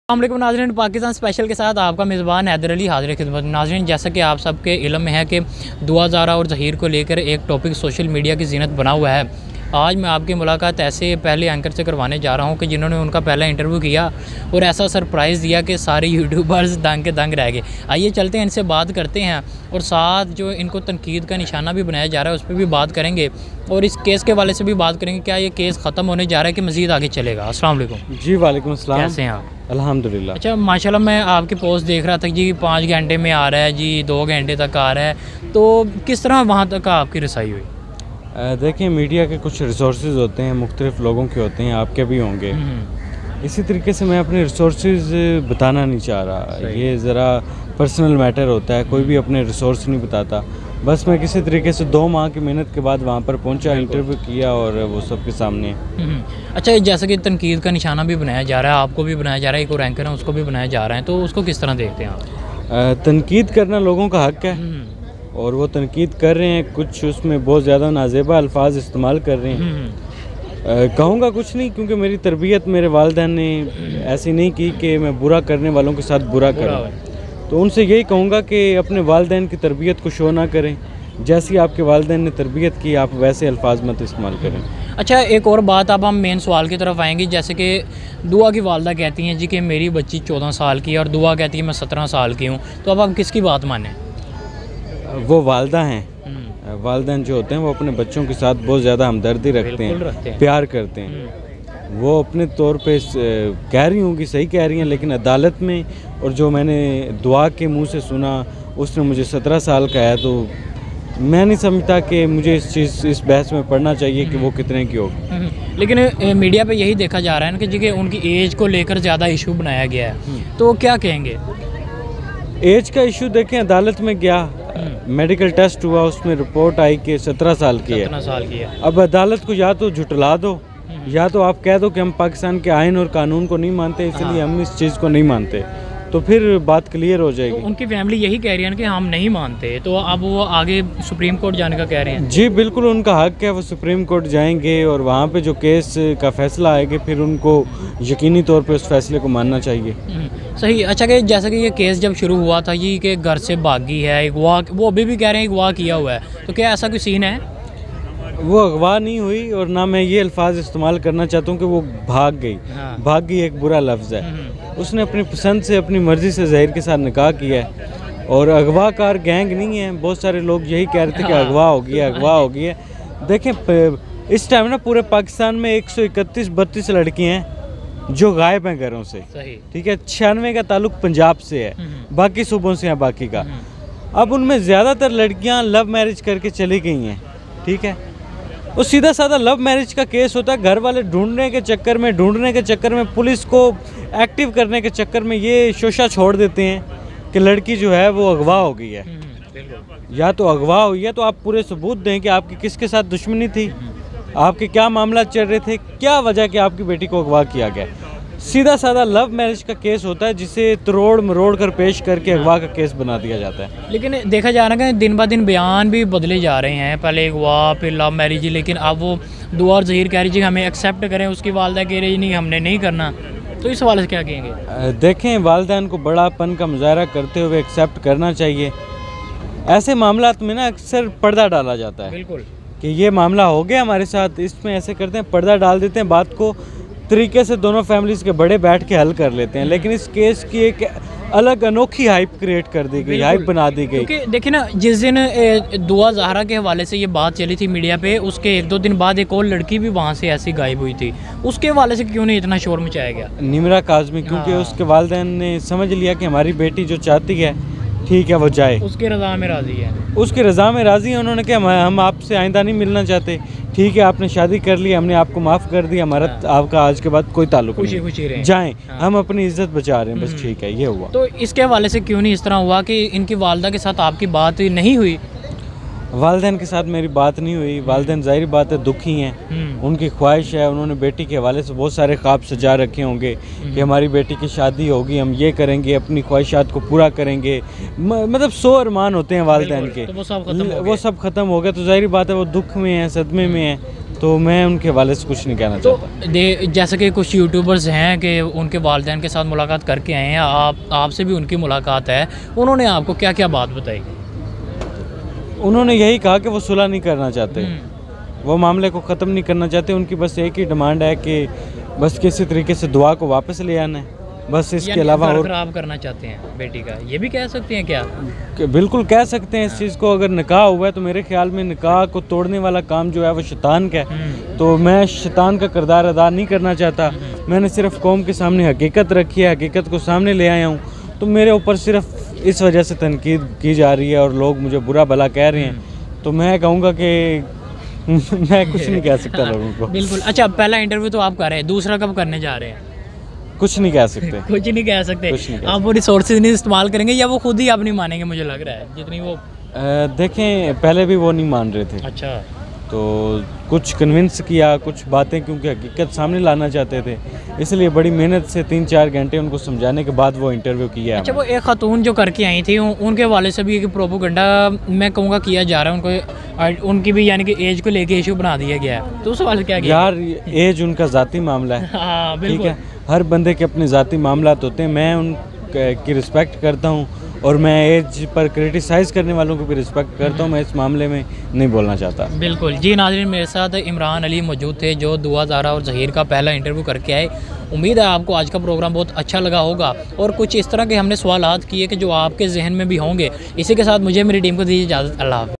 अस्सलामुअलैकुम नाज़रीन, पाकिस्तान स्पेशल के साथ आपका मेज़बान हैदर अली हाज़िर खिदमत। नाज़रीन, जैसा कि आप सबके इल्म में है कि दुआ ज़ारा और ज़हीर को लेकर एक टॉपिक सोशल मीडिया की ज़ीनत बना हुआ है। आज मैं आपकी मुलाकात ऐसे पहले एंकर से करवाने जा रहा हूं कि जिन्होंने उनका पहला इंटरव्यू किया और ऐसा सरप्राइज़ दिया कि सारे यूट्यूबर्स दंग के दंग रह गए। आइए चलते हैं, इनसे बात करते हैं और साथ जो इनको तनकीद का निशाना भी बनाया जा रहा है उस पर भी बात करेंगे और इस केस के वाले से भी बात करेंगे, क्या ये केस ख़त्म होने जा रहा है कि मज़ीद आगे चलेगा। अस्सलाम वालेकुम। जी वालेकुम अस्सलाम। कैसे हैं आप? अल्हम्दुलिल्लाह। अच्छा, माशाल्लाह मैं आपकी पोस्ट देख रहा था जी, 5 घंटे में आ रहा है जी, 2 घंटे तक आ रहा है, तो किस तरह वहाँ तक आपकी रसाई हुई? देखिए, मीडिया के कुछ रिसोर्सेज होते हैं, मुख्तलिफ़ लोगों के होते हैं, आपके भी होंगे। इसी तरीके से मैं अपने रिसोर्सेज बताना नहीं चाह रहा, ये ज़रा पर्सनल मैटर होता है, कोई भी अपने रिसोर्स नहीं बताता। बस मैं किसी तरीके से 2 माह की मेहनत के बाद वहाँ पर पहुँचा, इंटरव्यू किया और वो सबके सामने। अच्छा, जैसा कि तनकीद का निशाना भी बनाया जा रहा है, आपको भी बनाया जा रहा है, एक और एंकर है उसको भी बनाया जा रहा है, तो उसको किस तरह देखते हैं आप? तनकीद करना लोगों का हक़ है और वो तनकीद कर रहे हैं, कुछ उसमें बहुत ज़्यादा नाज़ेबा अल्फाज इस्तेमाल कर रहे हैं। कहूँगा कुछ नहीं, क्योंकि मेरी तरबियत मेरे वालिदैन ने ऐसी नहीं की कि मैं बुरा करने वालों के साथ बुरा करूँ। तो उनसे यही कहूँगा कि अपने वालिदैन की तरबियत को शो ना करें, जैसी आपके वालिदैन ने तरबियत की आप वैसे अल्फाज मत इस्तेमाल करें। अच्छा, एक और बात, अब हम मेन सवाल की तरफ आएंगे। जैसे कि दुआ की वालदा कहती हैं जी कि मेरी बच्ची 14 साल की है और दुआ कहती है मैं 17 साल की हूँ, तो अब आप किसकी बात मानें? वो वालदा हैं, वालिदैन जो होते हैं वो अपने बच्चों के साथ बहुत ज़्यादा हमदर्दी रखते हैं, प्यार करते हैं। वो अपने तौर पे कह रही होंगी, सही कह रही हैं, लेकिन अदालत में और जो मैंने दुआ के मुंह से सुना उसने मुझे 17 साल का है, तो मैं नहीं समझता कि मुझे इस बहस में पढ़ना चाहिए कि वो कितने की होगी। लेकिन मीडिया पे यही देखा जा रहा है ना कि जी कि उनकी एज को लेकर ज़्यादा इशू बनाया गया है, तो क्या कहेंगे? एज का इशू देखें, अदालत में गया, मेडिकल टेस्ट हुआ, उसमें रिपोर्ट आई कि 17 साल की है। 17 साल की है। अब अदालत को या तो झुटला दो या तो आप कह दो कि हम पाकिस्तान के आइन और कानून को नहीं मानते, इसलिए हम इस चीज़ को नहीं मानते, तो फिर बात क्लियर हो जाएगी। तो उनकी फैमिली यही कह रही है कि हम नहीं मानते, तो अब वो आगे सुप्रीम कोर्ट जाने का कह रहे हैं। जी बिल्कुल, उनका हक है, वो सुप्रीम कोर्ट जाएंगे और वहाँ पे जो केस का फैसला आएगा फिर उनको यकीनी तौर पे उस फैसले को मानना चाहिए। सही। अच्छा, कि जैसा कि ये केस जब शुरू हुआ था ये कि घर से भागी है, अगवा, वो अभी भी कह रहे हैं अगवा किया हुआ है, तो क्या ऐसा कोई सीन है? वो अगवा नहीं हुई और ना मैं ये अल्फाज इस्तेमाल करना चाहता हूँ कि वो भाग गई। भाग गई एक बुरा लफ्ज़ है। उसने अपनी पसंद से अपनी मर्ज़ी से ज़हीर के साथ निकाह किया है और अगवाकार गैंग नहीं है। बहुत सारे लोग यही कह रहे थे कि अगवा हो गया, अगवा हो गया। देखें, इस टाइम ना पूरे पाकिस्तान में 131-32 लड़कियाँ हैं जो गायब हैं घरों से, ठीक है। 96 का ताल्लुक पंजाब से है, बाकी सूबों से है बाकी का। अब उनमें ज़्यादातर लड़कियाँ लव मैरिज करके चली गई हैं, ठीक है। वो सीधा साधा लव मैरिज का केस होता है, घर वाले ढूंढने के चक्कर में पुलिस को एक्टिव करने के चक्कर में ये शोशा छोड़ देते हैं कि लड़की जो है वो अगवा हो गई है। या तो अगवा हुई है तो आप पूरे सबूत दें कि आपकी किसके साथ दुश्मनी थी, आपके क्या मामला चल रहे थे, क्या वजह कि आपकी बेटी को अगवा किया गया। सीधा साधा लव मैरिज का केस होता है जिसे तरोड़ मरोड़ कर पेश करके अगवा का केस बना दिया जाता है। लेकिन देखा जा रहा है कि दिन ब दिन बयान भी बदले जा रहे हैं, पहले अगवा फिर लव मैरिज, लेकिन अब वो दुआ और ज़हीर कह रही थी हमें एक्सेप्ट करें, उसकी वालदा कह रही नहीं हमने नहीं करना, तो इस हवाले से क्या कहेंगे? देखें, वालिदैन को बड़ापन का मुजाहरा करते हुए एक्सेप्ट करना चाहिए। ऐसे मामलात में ना अक्सर पर्दा डाला जाता है। बिल्कुल, कि ये मामला हो गया हमारे साथ, इसमें ऐसे करते हैं, पर्दा डाल देते हैं, बात को तरीके से दोनों फैमिलीज़ के बड़े बैठ के हल कर लेते हैं। लेकिन इस केस की एक अलग अनोखी हाइप क्रिएट कर दी गई, हाइप बना दी गई। क्योंकि देखिए ना, जिस दिन दुआ ज़हरा के हवाले से ये बात चली थी मीडिया पे, उसके 1-2 दिन बाद एक और लड़की भी वहाँ से ऐसी गायब हुई थी, उसके हवाले से क्यों नहीं इतना शोर मचाया गया? निमरा काज़मी, क्योंकि उसके वालिदैन ने समझ लिया कि हमारी बेटी जो चाहती है ठीक है वो जाए, उसकी रज़ा में राज़ी है, उसकी रज़ा में राज़ी है। उन्होंने कहा हम आपसे आइंदा नहीं मिलना चाहते, ठीक है आपने शादी कर ली, हमने आपको माफ़ कर दिया, हमारा आपका आज के बाद कोई ताल्लुक नहीं, खुशी रहे, जाएं, हम अपनी इज्जत बचा रहे हैं, बस ठीक है, ये हुआ। तो इसके हवाले से क्यों नहीं इस तरह हुआ कि इनकी वालदा के साथ आपकी बात नहीं हुई? वालिदैन के साथ मेरी बात नहीं हुई। वालिदैन ज़ाहिर बात है दुखी हैं, उनकी ख्वाहिश है, उन्होंने बेटी के हवाले से बहुत सारे ख्वाब सजा रखे होंगे कि हमारी बेटी की शादी होगी, हम ये करेंगे, अपनी ख्वाहिशात को पूरा करेंगे, मतलब 100 अरमान होते हैं वालिदैन के, तो वो सब ख़त्म हो गया। तो ज़ाहिर बात है वो दुख में है, सदमे में है। तो मैं उनके हवाले से कुछ नहीं कहना चाहता। जैसे कि कुछ यूट्यूबर्स हैं कि उनके वालिदैन के साथ मुलाकात करके आए हैं, आपसे भी उनकी मुलाकात है, उन्होंने आपको क्या क्या बात बताई? उन्होंने यही कहा कि वो सुलह नहीं करना चाहते, वो मामले को ख़त्म नहीं करना चाहते। उनकी बस एक ही डिमांड है कि बस किसी तरीके से दुआ को वापस ले आना है, बस इसके अलावा और खराब करना चाहते हैं बेटी का, ये भी कह सकते हैं क्या? बिल्कुल कह सकते हैं इस चीज़ को। अगर निकाह हुआ है तो मेरे ख्याल में निकाह को तोड़ने वाला काम जो है वो शैतान का है, तो मैं शैतान का किरदार अदा नहीं करना चाहता। मैंने सिर्फ कौम के सामने हकीकत रखी है, हकीकत को सामने ले आया हूँ। तो मेरे ऊपर सिर्फ इस वजह से तनकीद की जा रही है और लोग मुझे बुरा भला कह रहे हैं, तो मैं कहूँगा कि मैं कुछ नहीं कह सकता लोगों को। बिल्कुल। अच्छा, पहला इंटरव्यू तो आप कर रहे हैं, दूसरा कब करने जा रहे हैं? कुछ नहीं कह सकते। कुछ नहीं कह सकते। कुछ नहीं कह आप वो रिसोर्सेज नहीं इस्तेमाल करेंगे या वो खुद ही आप नहीं मानेंगे? मुझे लग रहा है जितनी वो देखें, पहले भी वो नहीं मान रहे थे। अच्छा। तो कुछ कन्विंस किया, कुछ बातें क्योंकि हकीकत सामने लाना चाहते थे, इसलिए बड़ी मेहनत से 3-4 घंटे उनको समझाने के बाद वो इंटरव्यू किया। अच्छा, वो एक खातून जो करके आई थी उनके हवाले से भी एक प्रोपोगंडा मैं कहूँगा किया जा रहा है, उनको उनकी भी यानी कि एज को लेके इशू बना दिया गया है, तो उस सवाल क्या किया? यार एज उनका ज़ाती मामला है। हाँ ठीक है, हर बंदे के अपने ज़ाती मामलात होते हैं। मैं उनकी रिस्पेक्ट करता हूँ और मैं एज पर क्रिटिसाइज़ करने वालों को भी रिस्पेक्ट करता हूँ। मैं इस मामले में नहीं बोलना चाहता। बिल्कुल जी। नाज़रीन, मेरे साथ इमरान अली मौजूद थे जो दुआ ज़ारा और ज़हीर का पहला इंटरव्यू करके आए। उम्मीद है आपको आज का प्रोग्राम बहुत अच्छा लगा होगा और कुछ इस तरह के हमने सवालात किए कि जो आपके जहन में भी होंगे। इसी के साथ मुझे मेरी टीम को दीजिए इजाज़त। अल्लाह हाफ़िज़।